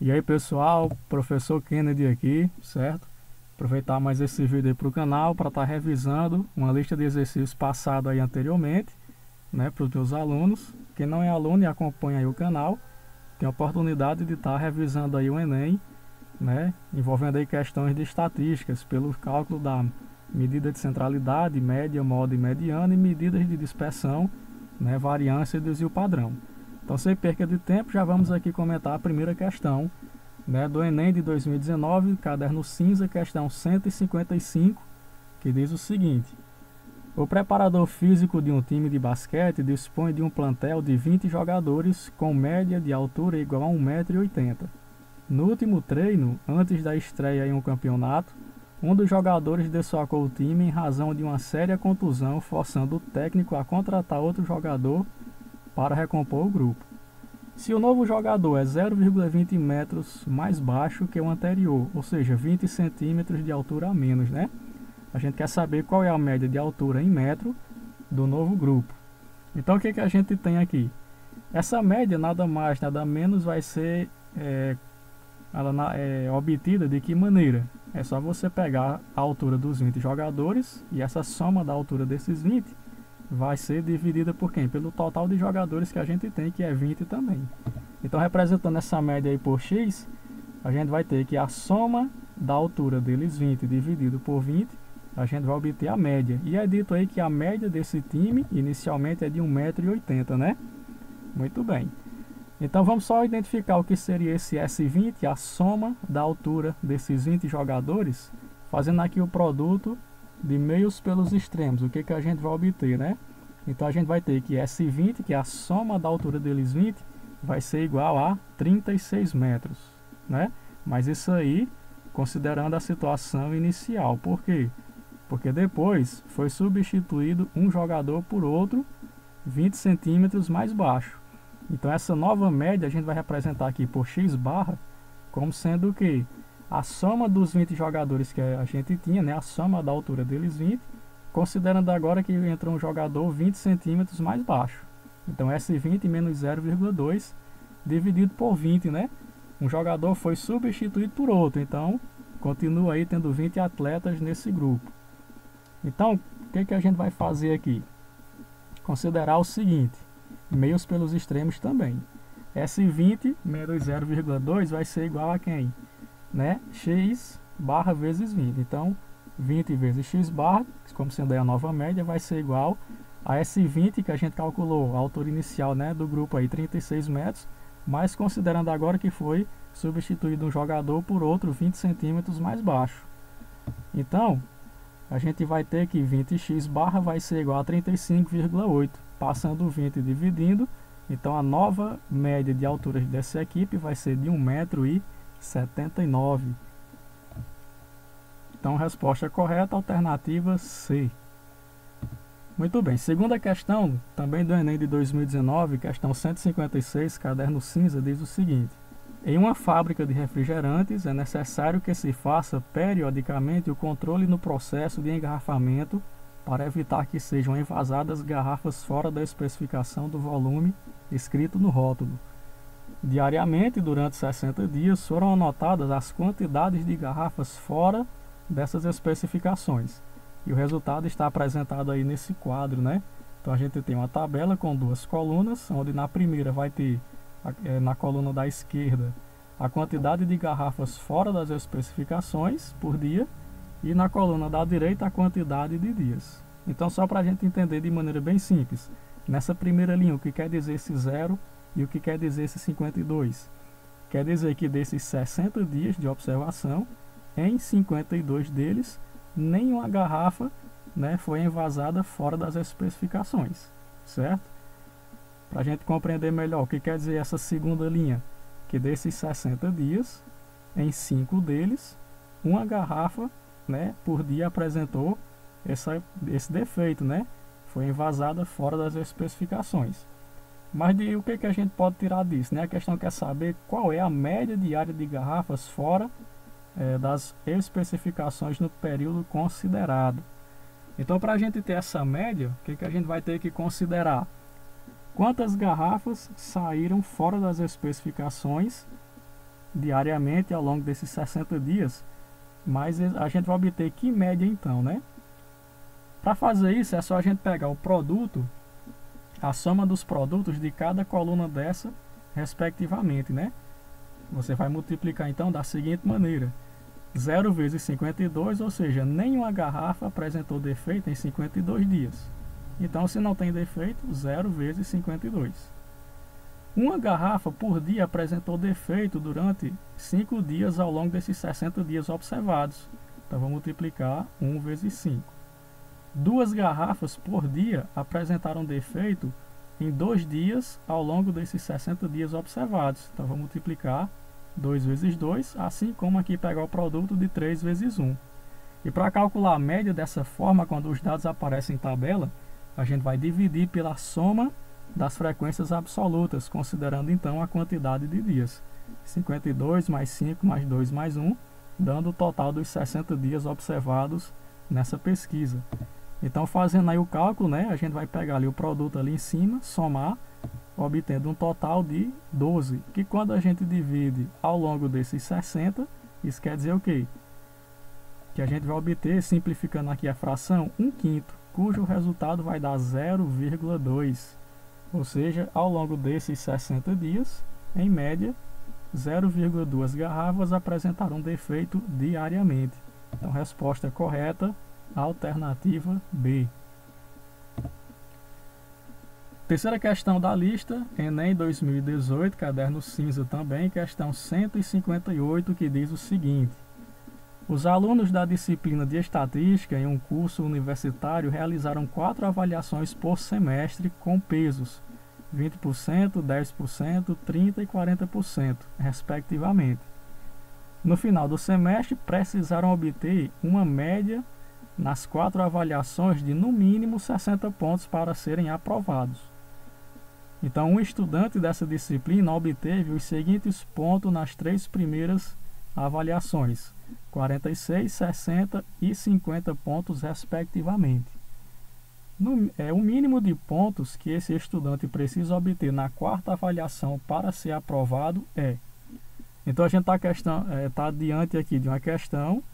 E aí pessoal, professor Kennedy aqui, certo? Aproveitar mais esse vídeo aí para o canal para estar revisando uma lista de exercícios passado aí anteriormente, né, para os meus alunos. Quem não é aluno e acompanha aí o canal, tem a oportunidade de estar revisando aí o Enem, né, envolvendo aí questões de estatísticas, pelo cálculo da medida de centralidade, média, moda e mediana e medidas de dispersão, né, variância e desvio padrão. Então, sem perca de tempo, já vamos aqui comentar a primeira questão, né, do Enem de 2019, caderno cinza, questão 155, que diz o seguinte: o preparador físico de um time de basquete dispõe de um plantel de 20 jogadores com média de altura igual a 1,80 m. No último treino, antes da estreia em um campeonato, um dos jogadores desfalcou o time em razão de uma séria contusão, forçando o técnico a contratar outro jogador para recompor o grupo. Se o novo jogador é 0,20 metros mais baixo que o anterior, ou seja, 20 centímetros de altura a menos, né? A gente quer saber qual é a média de altura em metro do novo grupo. Então o que a gente tem aqui? Essa média nada mais, nada menos vai ser obtida de que maneira? É só você pegar a altura dos 20 jogadores e essa soma da altura desses 20 vai ser dividida por quem? Pelo total de jogadores que a gente tem, que é 20 também. Então, representando essa média aí por x, a gente vai ter que a soma da altura deles 20 dividido por 20, a gente vai obter a média. E é dito aí que a média desse time, inicialmente, é de 1,80 m, né? Muito bem. Então, vamos só identificar o que seria esse S20, a soma da altura desses 20 jogadores, fazendo aqui o produto de meios pelos extremos, o que a gente vai obter, né? Então a gente vai ter que S20, que é a soma da altura deles 20, vai ser igual a 36 metros, né? Mas isso aí, considerando a situação inicial. Por quê? Porque depois foi substituído um jogador por outro 20 centímetros mais baixo. Então essa nova média a gente vai representar aqui por x barra como sendo o quê? A soma dos 20 jogadores que a gente tinha, né, a soma da altura deles 20, considerando agora que entra um jogador 20 centímetros mais baixo. Então S20 menos 0,2 dividido por 20, né? Um jogador foi substituído por outro, então continua aí tendo 20 atletas nesse grupo. Então, o que a gente vai fazer aqui? Considerar o seguinte, meios pelos extremos também. S20 menos 0,2 vai ser igual a quem? Né? X barra vezes 20. Então, 20 vezes x barra, como sendo aí a nova média, vai ser igual a S20, que a gente calculou a altura inicial, né, do grupo aí, 36 metros, mas considerando agora que foi substituído um jogador por outro 20 centímetros mais baixo. Então, a gente vai ter que 20x barra vai ser igual a 35,8. Passando o 20 e dividindo, então a nova média de alturas dessa equipe vai ser de 1,79 m. Então, resposta correta, alternativa C. Muito bem, segunda questão, também do Enem de 2019, questão 156, caderno cinza, diz o seguinte: em uma fábrica de refrigerantes é necessário que se faça periodicamente o controle no processo de engarrafamento para evitar que sejam envasadas garrafas fora da especificação do volume escrito no rótulo. Diariamente, durante 60 dias, foram anotadas as quantidades de garrafas fora dessas especificações. E o resultado está apresentado aí nesse quadro, né? Então a gente tem uma tabela com duas colunas, onde na primeira vai ter, na coluna da esquerda, a quantidade de garrafas fora das especificações por dia, e na coluna da direita a quantidade de dias. Então, só para a gente entender de maneira bem simples, nessa primeira linha, o que quer dizer esse 0 e o que quer dizer esse 52? Quer dizer que desses 60 dias de observação, em 52 deles, nenhuma garrafa, né, foi envasada fora das especificações, certo? Para a gente compreender melhor o que quer dizer essa segunda linha, que desses 60 dias, em 5 deles, uma garrafa, né, por dia apresentou esse defeito, né? Foi envasada fora das especificações. Mas o que a gente pode tirar disso, né? A questão quer saber qual é a média diária de garrafas fora das especificações no período considerado. Então, para a gente ter essa média, o que a gente vai ter que considerar? Quantas garrafas saíram fora das especificações diariamente ao longo desses 60 dias, mas a gente vai obter que média então, né? Para fazer isso é só a gente pegar o produto, a soma dos produtos de cada coluna dessa, respectivamente, né? Você vai multiplicar então da seguinte maneira: 0 vezes 52, ou seja, nenhuma garrafa apresentou defeito em 52 dias. Então, se não tem defeito, 0 vezes 52. Uma garrafa por dia apresentou defeito durante 5 dias ao longo desses 60 dias observados. Então, vou multiplicar 1 vezes 5. 2 garrafas por dia apresentaram defeito em 2 dias ao longo desses 60 dias observados. Então, vou multiplicar 2 vezes 2, assim como aqui pegar o produto de 3 vezes 1. E para calcular a média dessa forma, quando os dados aparecem em tabela, a gente vai dividir pela soma das frequências absolutas, considerando então a quantidade de dias. 52 mais 5 mais 2 mais 1, dando o total dos 60 dias observados nessa pesquisa. Então, fazendo aí o cálculo, né, a gente vai pegar ali o produto ali em cima, somar, obtendo um total de 12, que quando a gente divide ao longo desses 60, isso quer dizer o quê? Que a gente vai obter, simplificando aqui a fração, 1/5, cujo resultado vai dar 0,2. Ou seja, ao longo desses 60 dias, em média, 0,2 garrafas apresentaram defeito diariamente. Então, resposta correta, alternativa B. Terceira questão da lista, Enem 2018, caderno cinza também, questão 158, que diz o seguinte: os alunos da disciplina de Estatística em um curso universitário realizaram 4 avaliações por semestre com pesos 20%, 10%, 30% e 40%, respectivamente. No final do semestre, precisaram obter uma média nas 4 avaliações de no mínimo 60 pontos para serem aprovados. Então, um estudante dessa disciplina obteve os seguintes pontos nas 3 primeiras avaliações: 46, 60 e 50 pontos, respectivamente. O mínimo de pontos que esse estudante precisa obter na 4ª avaliação para ser aprovado é... Então, a gente está diante aqui de uma questão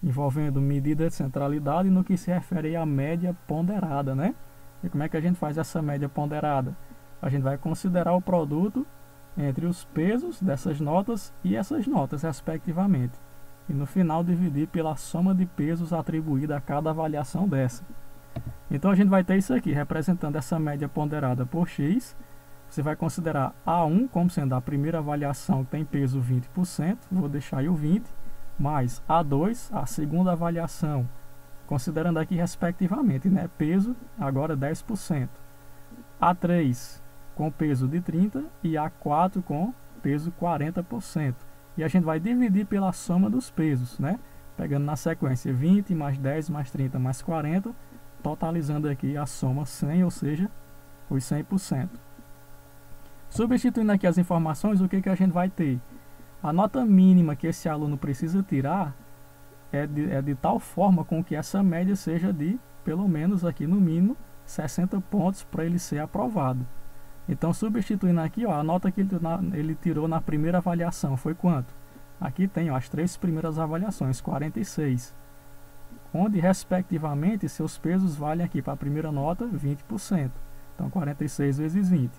envolvendo medida de centralidade no que se refere à média ponderada, né? E como é que a gente faz essa média ponderada? A gente vai considerar o produto entre os pesos dessas notas e essas notas, respectivamente. E no final dividir pela soma de pesos atribuída a cada avaliação dessa. Então a gente vai ter isso aqui, representando essa média ponderada por x. Você vai considerar A1 como sendo a primeira avaliação que tem peso 20%, vou deixar aí o 20%, mais A2, a segunda avaliação, considerando aqui respectivamente, né, peso, agora 10%. A3 com peso de 30% e A4 com peso 40%. E a gente vai dividir pela soma dos pesos, né? Pegando na sequência 20 mais 10 mais 30 mais 40, totalizando aqui a soma 100, ou seja, os 100%. Substituindo aqui as informações, o que a gente vai ter? A nota mínima que esse aluno precisa tirar é de tal forma com que essa média seja de, pelo menos aqui no mínimo, 60 pontos para ele ser aprovado. Então, substituindo aqui, ó, a nota que ele tirou na primeira avaliação foi quanto? Aqui tem, ó, as 3 primeiras avaliações, 46. Onde, respectivamente, seus pesos valem aqui para a primeira nota 20%. Então, 46 vezes 20.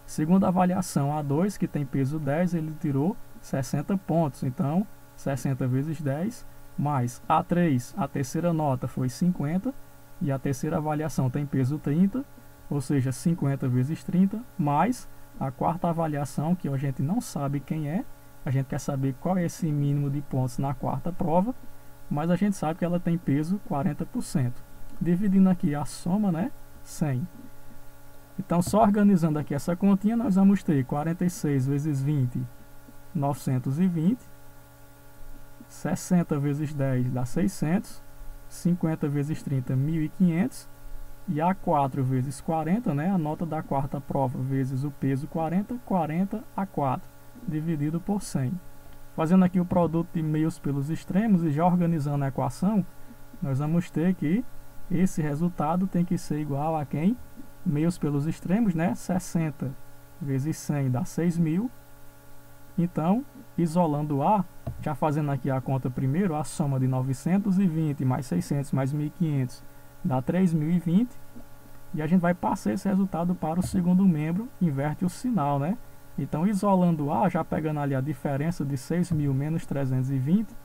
Segunda avaliação, A2, que tem peso 10, ele tirou 60 pontos. Então, 60 vezes 10, mais A3, a terceira nota foi 50, e a terceira avaliação tem peso 30, ou seja, 50 vezes 30, mais a 4ª avaliação, que a gente não sabe quem é, a gente quer saber qual é esse mínimo de pontos na 4ª prova, mas a gente sabe que ela tem peso 40%. Dividindo aqui a soma, né, 100. Então, só organizando aqui essa continha, nós vamos ter 46 vezes 20, 920, 60 vezes 10 dá 600, 50 vezes 30, 1.500, e A4 vezes 40, né, a nota da 4ª prova, vezes o peso 40, 40 a 4, dividido por 100. Fazendo aqui o produto de meios pelos extremos e já organizando a equação, nós vamos ter que esse resultado tem que ser igual a quem? Meios pelos extremos, né, 60 vezes 100 dá 6.000, Então, isolando A, já fazendo aqui a conta primeiro, a soma de 920 mais 600 mais 1.500 dá 3.020. E a gente vai passar esse resultado para o segundo membro, inverte o sinal, né? Então, isolando A, já pegando ali a diferença de 6.000 menos 320,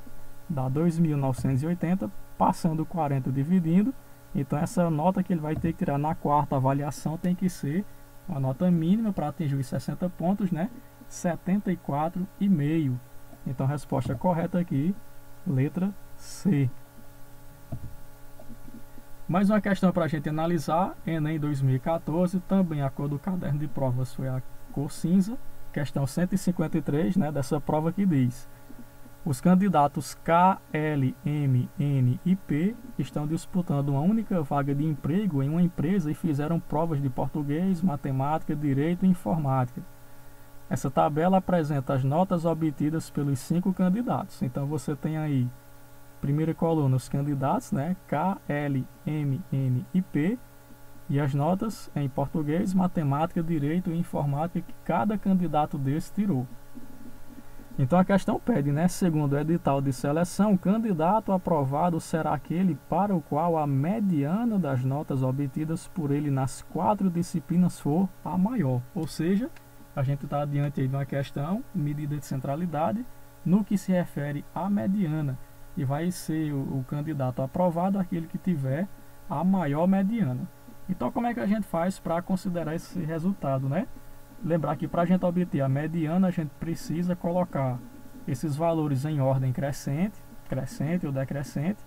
dá 2.980, passando 40 dividindo. Então, essa nota que ele vai ter que tirar na quarta avaliação tem que ser uma nota mínima para atingir os 60 pontos, né? 74,5. Então, a resposta correta aqui, letra C. Mais uma questão para a gente analisar, Enem 2014, também a cor do caderno de provas foi a cor cinza, questão 153, né, dessa prova que diz: os candidatos K, L, M, N e P estão disputando uma única vaga de emprego em uma empresa e fizeram provas de português, matemática, direito e informática. Essa tabela apresenta as notas obtidas pelos 5 candidatos. Então você tem aí, primeira coluna, os candidatos, né? K, L, M, N e P. E as notas em português, matemática, direito e informática que cada candidato desse tirou. Então a questão pede, né? Segundo o edital de seleção, o candidato aprovado será aquele para o qual a mediana das notas obtidas por ele nas 4 disciplinas for a maior. Ou seja, a gente está diante aí de uma questão, medida de centralidade, no que se refere à mediana. E vai ser o candidato aprovado aquele que tiver a maior mediana. Então, como é que a gente faz para considerar esse resultado, né? Lembrar que para a gente obter a mediana, a gente precisa colocar esses valores em ordem crescente ou decrescente,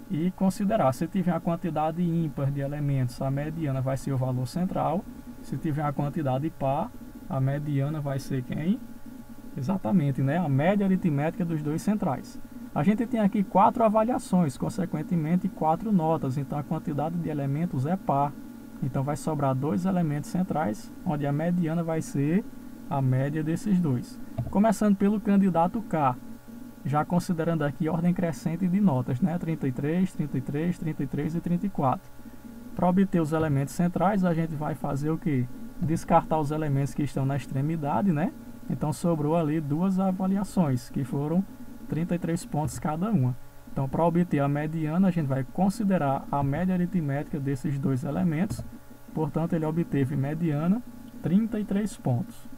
e considerar, se tiver a quantidade ímpar de elementos, a mediana vai ser o valor central. Se tiver a quantidade par, a mediana vai ser quem? Exatamente, né? A média aritmética dos dois centrais. A gente tem aqui 4 avaliações, consequentemente 4 notas, então a quantidade de elementos é par. Então vai sobrar 2 elementos centrais, onde a mediana vai ser a média desses dois. Começando pelo candidato K, já considerando aqui ordem crescente de notas, né? 33, 33, 33 e 34. Para obter os elementos centrais, a gente vai fazer o quê? Descartar os elementos que estão na extremidade, né? Então sobrou ali 2 avaliações, que foram 33 pontos cada uma. Então, para obter a mediana, a gente vai considerar a média aritmética desses 2 elementos. Portanto, ele obteve mediana 33 pontos.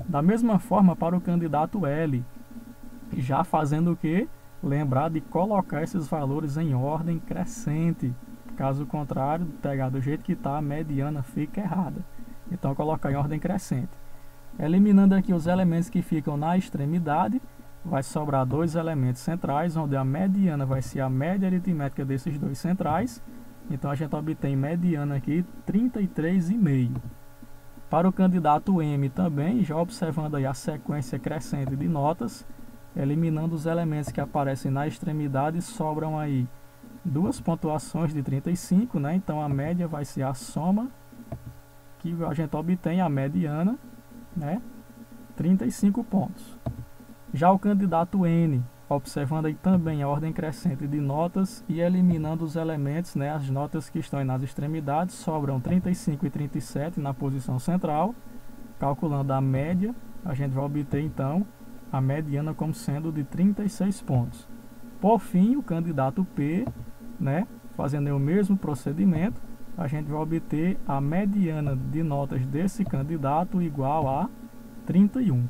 Da mesma forma, para o candidato L, já fazendo o quê? Lembrar de colocar esses valores em ordem crescente. Caso contrário, pegar do jeito que está, a mediana fica errada. Então, colocar em ordem crescente. Eliminando aqui os elementos que ficam na extremidade, vai sobrar 2 elementos centrais, onde a mediana vai ser a média aritmética desses 2 centrais. Então, a gente obtém mediana aqui 33,5. Para o candidato M também, já observando aí a sequência crescente de notas, eliminando os elementos que aparecem na extremidade, sobram aí 2 pontuações de 35, né? Então, a média vai ser a soma que a gente obtém, a mediana, né? 35 pontos. Já o candidato N, observando aí também a ordem crescente de notas e eliminando os elementos, né, as notas que estão nas extremidades, sobram 35 e 37 na posição central. Calculando a média, a gente vai obter então a mediana como sendo de 36 pontos. Por fim, o candidato P, né, fazendo o mesmo procedimento, a gente vai obter a mediana de notas desse candidato igual a 31.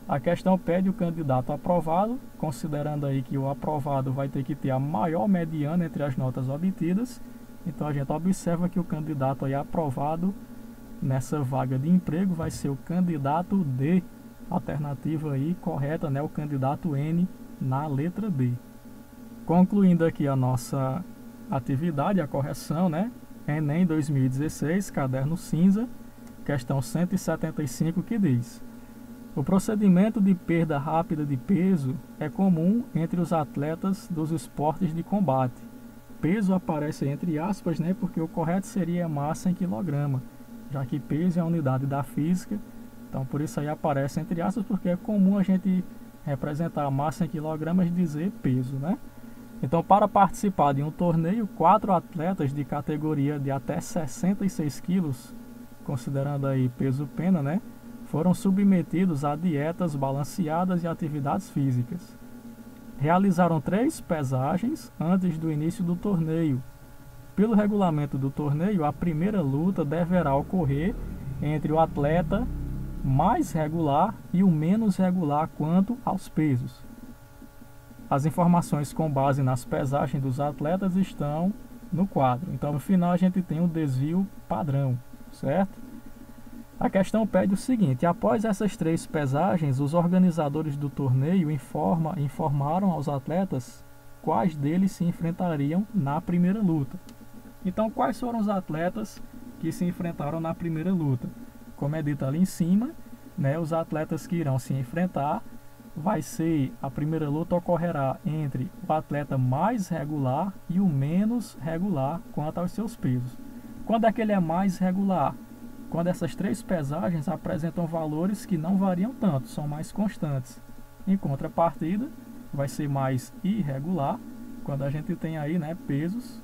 A questão pede o candidato aprovado, considerando aí que o aprovado vai ter que ter a maior mediana entre as notas obtidas. Então a gente observa que o candidato aí aprovado nessa vaga de emprego vai ser o candidato D. Alternativa aí correta, né? O candidato N na letra D. Concluindo aqui a nossa atividade, a correção, né? Enem 2016, caderno cinza, questão 175, que diz: o procedimento de perda rápida de peso é comum entre os atletas dos esportes de combate. Peso aparece entre aspas, né, porque o correto seria massa em quilograma, já que peso é a unidade da física. Então, por isso aí aparece entre aspas, porque é comum a gente representar a massa em quilogramas e dizer peso, né? Então, para participar de um torneio, 4 atletas de categoria de até 66 quilos, considerando aí peso pena, né, foram submetidos a dietas balanceadas e atividades físicas. Realizaram 3 pesagens antes do início do torneio. Pelo regulamento do torneio, a primeira luta deverá ocorrer entre o atleta mais regular e o menos regular quanto aos pesos. As informações com base nas pesagens dos atletas estão no quadro. Então, no final, a gente tem o desvio padrão, certo? A questão pede o seguinte: após essas 3 pesagens, os organizadores do torneio informaram aos atletas quais deles se enfrentariam na primeira luta. Então, quais foram os atletas que se enfrentaram na primeira luta? Como é dito ali em cima, né, os atletas que irão se enfrentar, a primeira luta ocorrerá entre o atleta mais regular e o menos regular quanto aos seus pesos. Quando é que ele é mais regular? Quando essas 3 pesagens apresentam valores que não variam tanto, são mais constantes. Em contrapartida, vai ser mais irregular quando a gente tem aí, né, pesos,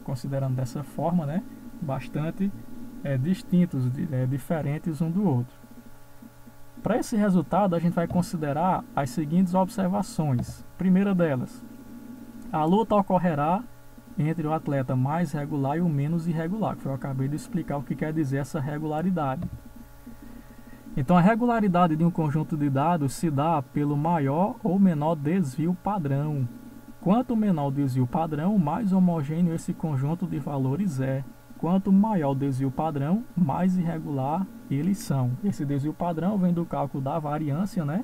considerando dessa forma, né, bastante distintos, diferentes um do outro. Para esse resultado, a gente vai considerar as seguintes observações. Primeira delas, a luta ocorrerá entre o atleta mais regular e o menos irregular, que eu acabei de explicar o que quer dizer essa regularidade. Então, a regularidade de um conjunto de dados se dá pelo maior ou menor desvio padrão. Quanto menor o desvio padrão, mais homogêneo esse conjunto de valores é. Quanto maior o desvio padrão, mais irregular eles são. Esse desvio padrão vem do cálculo da variância, né?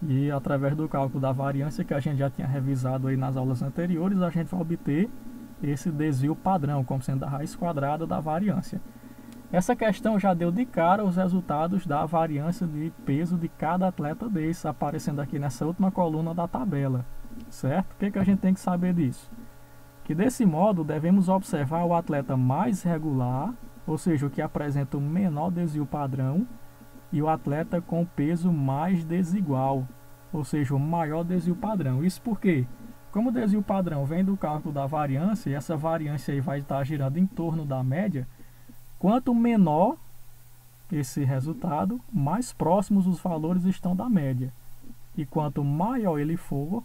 E através do cálculo da variância que a gente já tinha revisado aí nas aulas anteriores, a gente vai obter esse desvio padrão, como sendo a raiz quadrada da variância. Essa questão já deu de cara os resultados da variância de peso de cada atleta desse, aparecendo aqui nessa última coluna da tabela, certo? O que a gente tem que saber disso? Que desse modo devemos observar o atleta mais regular, ou seja, o que apresenta o menor desvio padrão, e o atleta com peso mais desigual, ou seja, o maior desvio padrão. Isso porque, como o desvio padrão vem do cálculo da variância, e essa variância aí vai estar girando em torno da média, quanto menor esse resultado, mais próximos os valores estão da média. E quanto maior ele for,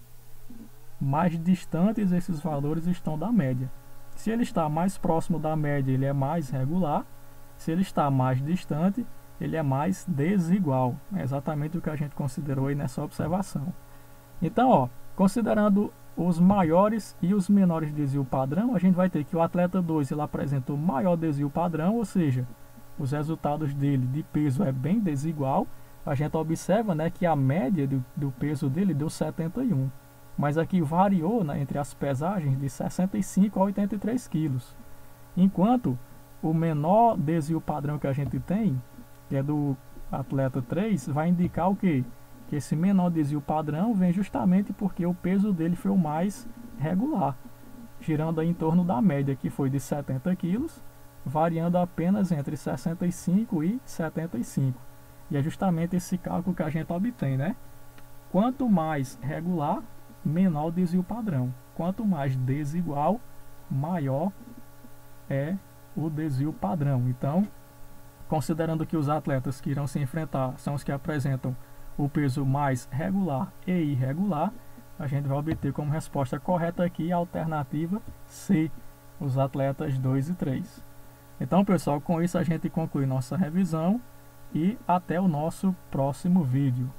mais distantes esses valores estão da média. Se ele está mais próximo da média, ele é mais regular. Se ele está mais distante, ele é mais desigual. É exatamente o que a gente considerou aí nessa observação. Então, considerando os maiores e os menores desvio padrão, a gente vai ter que o atleta 2 ele apresenta o maior desvio padrão, ou seja, os resultados dele de peso é bem desigual. A gente observa, né, que a média do peso dele deu 71. Mas aqui variou, né, entre as pesagens de 65 a 83 quilos. Enquanto o menor desvio padrão que a gente tem, que é do atleta 3, vai indicar o quê? Que esse menor desvio padrão vem justamente porque o peso dele foi o mais regular, girando aí em torno da média, que foi de 70 quilos, variando apenas entre 65 e 75. E é justamente esse cálculo que a gente obtém, né? Quanto mais regular, menor o desvio padrão. Quanto mais desigual, maior é o desvio padrão. Então, considerando que os atletas que irão se enfrentar são os que apresentam o peso mais regular e irregular, a gente vai obter como resposta correta aqui a alternativa C, os atletas 2 e 3. Então, pessoal, com isso a gente conclui nossa revisão e até o nosso próximo vídeo.